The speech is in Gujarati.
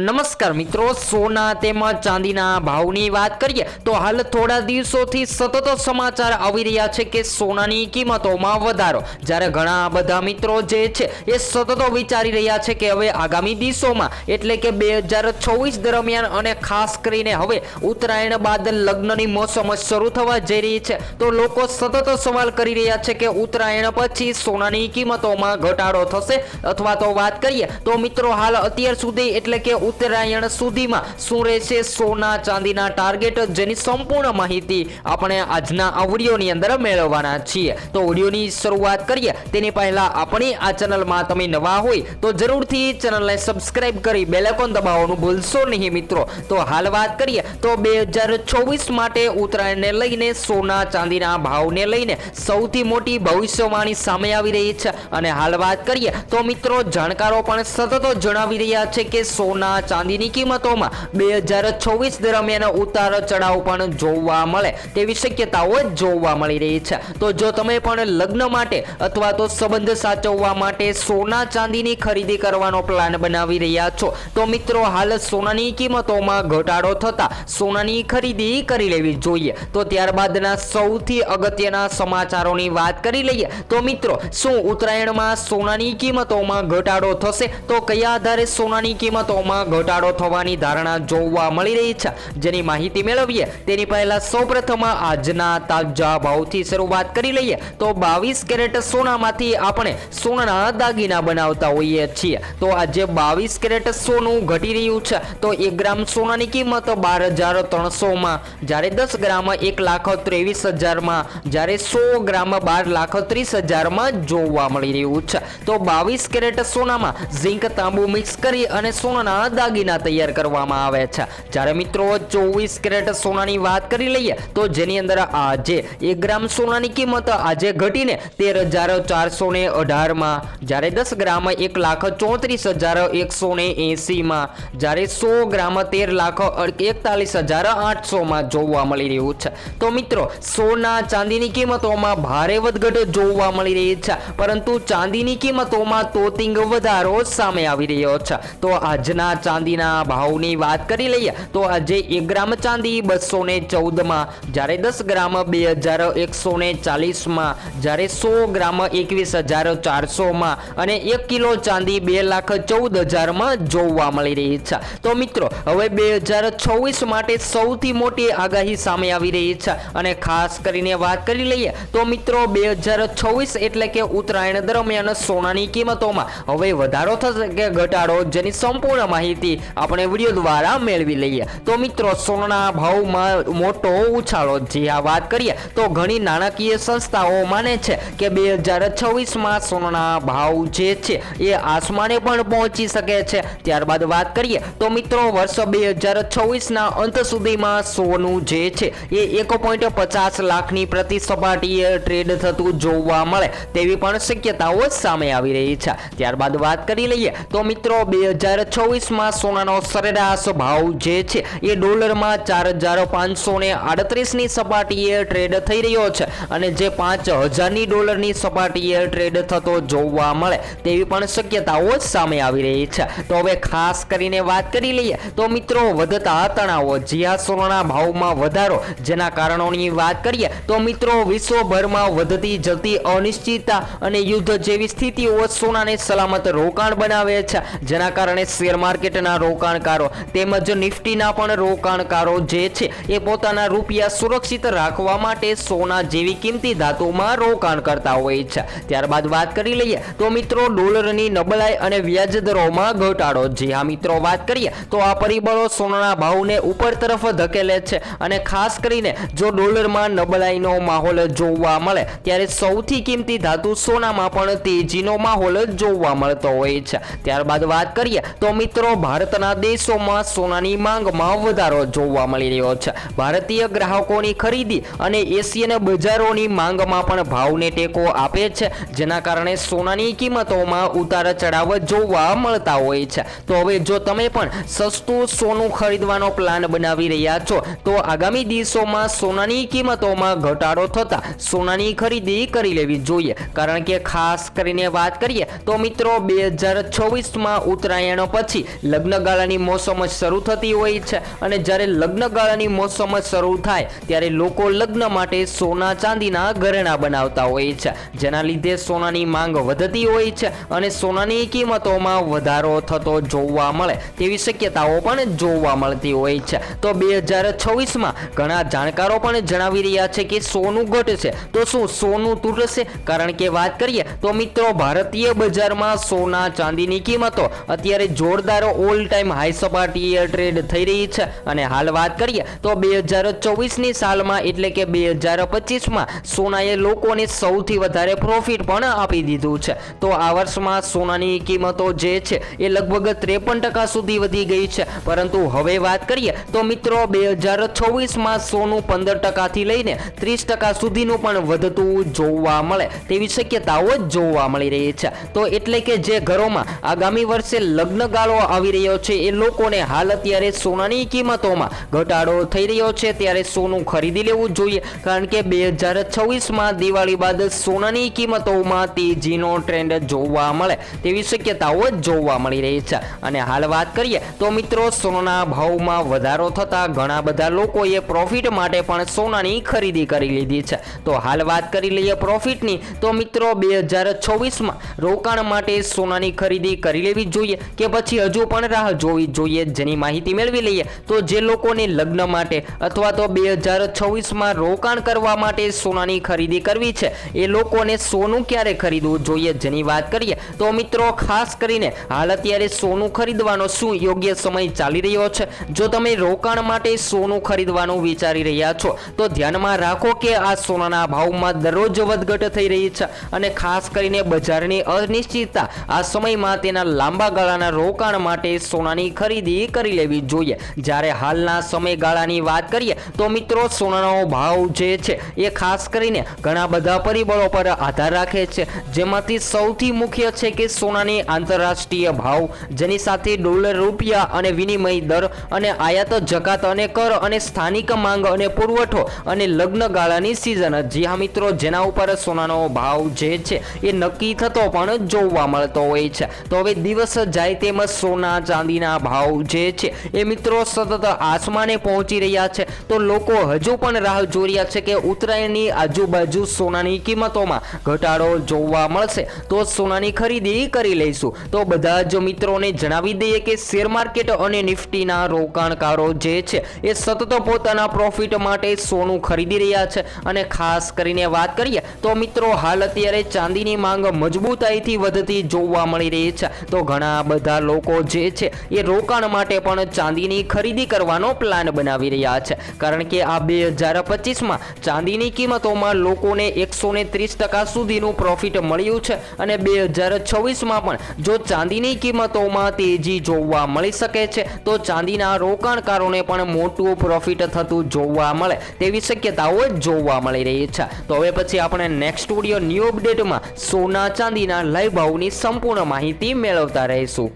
નમસ્કાર મિત્રો, સોના તેમજ ચાંદીના ભાવની વાત કરીએ તો હાલ થોડા દિવસોથી સતત સમાચાર આવી રહ્યા છે કે સોનાની કિંમતોમાં વધારો. જ્યારે ઘણા બધા મિત્રો જે છે એ સતત વિચારી રહ્યા છે કે હવે આગામી દિવસોમાં એટલે કે 2024 દરમિયાન અને ખાસ કરીને હવે ઉત્તરાયણ બાદ લગ્નની મોસમ શરૂ થવા જઈ રહી છે, તો લોકો સતત સવાલ કરી રહ્યા છે કે ઉત્તરાયણ પછી સોનાની કિંમતોમાં ઘટાડો થશે અથવા તો વાત કરીએ તો મિત્રો હાલ અત્યાર સુધી એટલે કે ઉત્તરાયણ સુધીમાં શું રહેશે સોના ચાંદીના ટાર્ગેટ, જેની સંપૂર્ણ માહિતી આપણે આજના આ વિડીયોની અંદર મેળવવાના છીએ. તો વિડીયોની શરૂઆત કરીએ તેની પહેલા આપણી આ ચેનલમાં તમે નવા હોય તો જરૂરથી ચેનલને સબસ્ક્રાઇબ કરી બેલ આઇકોન દબાવવાનું ભૂલશો નહીં મિત્રો. તો હાલ વાત કરીએ તો 2024 માટે ઉત્તરાયણને લઈને સોના ચાંદીના ભાવને લઈને સૌથી મોટી ભવિષ્યવાણી સામે આવી રહી છે. અને હાલ વાત કરીએ તો મિત્રો જાણકારો પણ સતત જણાવી રહ્યા છે કે સોના ચાંદીની કિંમતોમાં 2024 દરમિયાન ઉતાર ચઢાવ પણ જોવા મળે તેવી શક્યતાઓ જોવા મળી રહી છે. તો જો તમે પણ લગ્ન માટે અથવા તો સંબંધ સાચવવા માટે સોના ચાંદીની ખરીદી કરવાનો પ્લાન બનાવી રહ્યા છો તો મિત્રો હાલ સોનાની કિંમતોમાં ઘટાડો થતા સોનાની ખરીદી કરી લેવી જોઈએ. તો ત્યારબાદના સૌથી અગત્યના સમાચારોની વાત કરી લઈએ તો મિત્રો શું ઉત્તરાયણમાં સોનાની કિંમતોમાં ઘટાડો થશે? તો કયા આધારે સોનાની કિંમતોમાં ઘટાડો થવાની ધારણા જોવા મળી રહી છે, જેની માહિતી મેળવીએ તેની પહેલા સૌપ્રથમ આજના તાજા ભાવથી શરૂઆત કરી લઈએ. તો 22 કેરેટ સોનામાંથી આપણે સોનાના દાગીના બનાવતા હોઈએ છીએ. તો આજે 22 કેરેટ સોનું ઘટી રહ્યું છે. તો 1 ગ્રામ સોનાની કિંમત 12,300 માં, જ્યારે 10 ગ્રામ 1,23,000 માં, જ્યારે 100 ગ્રામ 12,30,000 માં જોવા મળી રહ્યું છે. તો 22 કેરેટ સોનામાં ઝીંક તાંબુ મિક્સ કરી અને સોનાના દાગીના તૈયાર કરવામાં આવે છે. જ્યારે મિત્રો 24 કેરેટ સોનાની વાત કરી લઈએ તો જેની અંદર આજે 1 ગ્રામ સોનાની કિંમત આજે ઘટીને 13,418 માં, જ્યારે 10 ગ્રામ 1,34,180 માં, જ્યારે 100 ગ્રામ 13,41,800 માં જોવા મળી રહ્યું છે. તો મિત્રો સોના ચાંદીની કિંમતોમાં ભારે વધઘટ જોવા મળી રહી છે, પરંતુ ચાંદીની કિંમતોમાં તોતિંગ વધારો સામે આવી રહ્યો છે. તો આજના ચાંદીના ભાવની વાત કરી લઈએ તો આજે 1 ગ્રામ ચાંદી 214 માં, જ્યારે 10 ગ્રામ 2,140 માં, જ્યારે 100 ગ્રામ 21,400 માં અને 1 કિલો ચાંદી 2,14,000 માં જોવા મળી રહી છે. તો મિત્રો હવે 2024 માટે સૌથી મોટી આગાહી સામે આવી રહી છે. અને ખાસ કરીને વાત કરી લઈએ તો મિત્રો 2024 એટલે કે ઉત્તરાયણ દરમિયાન સોનાની કિંમતોમાં હવે વધારો થશે કે ઘટાડો, જેની સંપૂર્ણ માહિતી આપણે વિડીયો દ્વારા મેળવી લઈએ. તો મિત્રો સોનાના ભાવમાં મોટો ઉછાળો, જે આ વાત કરીએ તો ઘણી નાણાકીય સંસ્થાઓ માને છે કે 2026 સોનાના ભાવ જે છે એ આસમાને પણ પહોંચી શકે છે. ત્યારબાદ વાત કરીએ તો મિત્રો વર્ષ 2024 અંત સુધીમાં સોનું જે છે એ 1.50 લાખની પ્રતિ સપાટીએ ટ્રેડ થતું જોવા મળે તેવી પણ શક્યતાઓ સામે આવી રહી છે. ત્યારબાદ વાત કરી લઈએ તો મિત્રો 2024 સોનાનો સરેરાશ ભાવ જે છે એ ડોલરમાં 4,538 ની સપાટીએ ટ્રેડ થઈ રહ્યો છે અને જે 5,000 ડોલરની સપાટીએ ટ્રેડ થતો જોવા મળે તેવી પણ શક્યતાઓ સામે આવી રહી છે. તો હવે ખાસ કરીને વાત કરી લઈએ તો મિત્રો વધતા તણાવો, જ્યાં સોનાના ભાવમાં વધારો, જેના કારણોની વાત કરીએ તો મિત્રો વિશ્વભરમાં વધતી જતી અનિશ્ચિતતા અને યુદ્ધ જેવી સ્થિતિઓ સોનાને સલામત રોકાણ બનાવે છે, જેના કારણે શેર માર્કેટના રોકાણકારો તેમજ નિફ્ટીના પણ રોકાણકારો જે છે એ પોતાના રૂપિયા સુરક્ષિત રાખવા માટે સોના જેવી કિંમતી ધાતુમાં રોકાણ કરતા હોય છે. ત્યારબાદ વાત કરી લઈએ તો મિત્રો ડોલરની નબળાઈ અને વ્યાજ દરોમાં ઘટાડો, જે આ મિત્રો વાત કરીએ તો આ પરિબળો સોનાના ભાવને ઉપર તરફ ધકેલે છે. અને ખાસ કરીને જો ડોલરમાં નબળાઈનો માહોલ જોવા મળે ત્યારે સૌથી કિંમતી ધાતુ સોનામાં પણ તેજીનો માહોલ જોવા મળતો હોય છે. ત્યારબાદ વાત કરીએ તો મિત્રો ભારતના દેશોમાં સોનાની માંગમાં વધારો જોવા મળી રહ્યો છે. ભારતીય ગ્રાહકોની ખરીદી અને એશિયન બજારોની માંગમાં પણ ભાવને ટેકો આપે છે, જેના કારણે સોનાની કિંમતોમાં ઉતાર ચઢાવ જોવા મળતા હોય છે. તો હવે જો તમે પણ સસ્તું સોનું ખરીદવાનો પ્લાન બનાવી રહ્યા છો તો આગામી દિવસોમાં સોનાની કિંમતોમાં ઘટાડો થતા સોનાની ખરીદી કરી લેવી જોઈએ. કારણ કે ખાસ કરીને વાત કરીએ તો મિત્રો 2024 ઉત્તરાયણ પછી લગ્નગાળાની મોસમ જ શરૂ થતી હોય છે અને જ્યારે લગ્નગાળાની મોસમ જ શરૂ થાય ત્યારે લોકો લગ્ન માટે સોના ચાંદીના ઘરેણાં બનાવતા હોય છે, જેના લીધે સોનાની માંગ વધતી હોય છે અને સોનાની કિંમતોમાં વધારો થતો જોવા મળે તેવી શક્યતાઓ પણ જોવા મળતી હોય છે। તો 2026માં ઘણા જાણકારો પણ જણાવી રહ્યા છે કે સોનું ઘટશે તો શું સોનું તૂટશે? કારણ કે વાત કરીએ તો મિત્રો ભારતીય બજારમાં સોના ચાંદીની કિંમતો અત્યારે જોરદાર ઓલ ટાઈમ હાઈ સપાટીએ ટ્રેડ થઈ રહી છે અને હાલ વાત કરીએ તો 2024ની સાલમાં એટલે કે 2025માં સોનાએ લોકોને સૌથી વધારે પ્રોફિટ પણ આપી દીધું છે। તો આ વર્ષમાં સોનાની કિંમતો જે છે એ લગભગ 53% સુધી વધી ગઈ છે, પરંતુ હવે વાત કરીએ તો મિત્રો 2024માં સોનું 15%થી લઈને 30% સુધીનું પણ વધતું જોવા મળે તેવી શક્યતાઓ જોવા મળી રહી છે। તો એટલે કે જે ઘરોમાં આગામી વર્ષે લગ્નગાળો આવી રહ્યો છે એ લોકોને હાલ અત્યારે સોનાની કિંમતોમાં ઘટાડો થઈ રહ્યો છે ત્યારે સોનું ખરીદી લેવું જોઈએ, કારણ કે 2026માં દિવાળી બાદ સોનાની કિંમતોમાં તેજીનો ટ્રેન્ડ જોવા મળે તેવી શક્યતાઓ જોવા મળી રહી છે। અને હાલ વાત કરીએ તો મિત્રો સોનાના ભાવમાં વધારો થતા ઘણા બધા લોકોએ પ્રોફિટ માટે પણ સોનાની ખરીદી કરી લીધી છે। તો હાલ વાત કરી લઈએ પ્રોફિટની તો મિત્રો 2026માં રોકાણ માટે સોનાની ખરીદી કરી લેવી જોઈએ કે પછી હજુ પણ રાહ જોવી જોઈએ? જેની માહિતી મેળવી લઈએ તો જે લોકોને લગ્ન માટે અથવા તો 2026માં રોકાણ કરવા માટે સોનાની ખરીદી કરવી છે એ લોકોને સોનું ક્યારે ખરીદવું જોઈએ? જેની વાત કરીએ તો મિત્રો ખાસ કરીને હાલ અત્યારે સોનું ખરીદવાનો શું યોગ્ય સમય ચાલી રહ્યો છે? જો તમે રોકાણ માટે સોનું ખરીદવાનું વિચારી રહ્યા છો તો ધ્યાનમાં રાખો કે આ સોનાના ભાવમાં દરરોજ વધઘટ થઈ રહી છે અને ખાસ કરીને બજારની અનિશ્ચિતતા આ સમયમાં તેના લાંબા ગાળાના રોકાણ માટે સોનાની ખરીદી કરી લેવી જોઈએ। જ્યારે હાલના સમયગાળાની વાત કરીએ તો મિત્રો સોનાનો ભાવ જે છે એ ખાસ કરીને ઘણા બધા પરિબળો પર આધાર રાખે છે, જેમાંથી સૌથી મુખ્ય છે કે સોનાની આંતરરાષ્ટ્રીય ભાવ, જેની સાથે ડોલર, રૂપિયા અને વિનિમય દર અને આયાત જકાત અને કર અને સ્થાનિક માંગ અને પુરવઠો અને લગ્ન ગાળાની સિઝન, જી હા મિત્રો, જેના ઉપર સોનાનો ભાવ જે છે એ નક્કી થતો પણ જોવા મળતો હોય છે। તો હવે દિવસ જાય તેમ સોના ચાંદીના ભાવ જે છે એ મિત્રો સતત આસમાને પહોંચી રહ્યા છે। તો લોકો હજુ પણ રાહ જોઈ રહ્યા છે કે ઉત્તરાયણની આજુબાજુ સોનાની કિંમતોમાં ઘટાડો જોવા મળશે તો સોનાની ખરીદી કરી લઈશું। તો બધા જ મિત્રોને જણાવી દઈએ કે શેર માર્કેટ અને નિફ્ટીના રોકાણકારો જે છે એ સતત પોતાના પ્રોફિટ માટે સોનું ખરીદી રહ્યા છે અને ખાસ કરીને વાત કરીએ તો મિત્રો હાલ અત્યારે ચાંદીની માંગ મજબૂતાઈથી વધતી જોવા મળી રહી છે। તો ઘણા બધા લોકો જે છે એ રોકાણ માટે પણ ચાંદીની ખરીદી કરવાનો પ્લાન બનાવી રહ્યા છે, કારણ કે આ 2025માં ચાંદીની કિંમતોમાં લોકોને 130% સુધીનું પ્રોફિટ મળ્યું છે અને 2026માં પણ જો ચાંદીની કિંમતોમાં તેજી જોવા મળી શકે છે તો ચાંદીના રોકાણકારોને પણ મોટું પ્રોફિટ થતું જોવા મળે તેવી શક્યતાઓ જોવા મળી રહી છે। તો હવે પછી આપણે નેક્સ્ટ વિડિયો ન્યૂ અપડેટમાં સોના ચાંદીના લાઈવ ભાવની સંપૂર્ણ માહિતી મેળવતા રહીશું।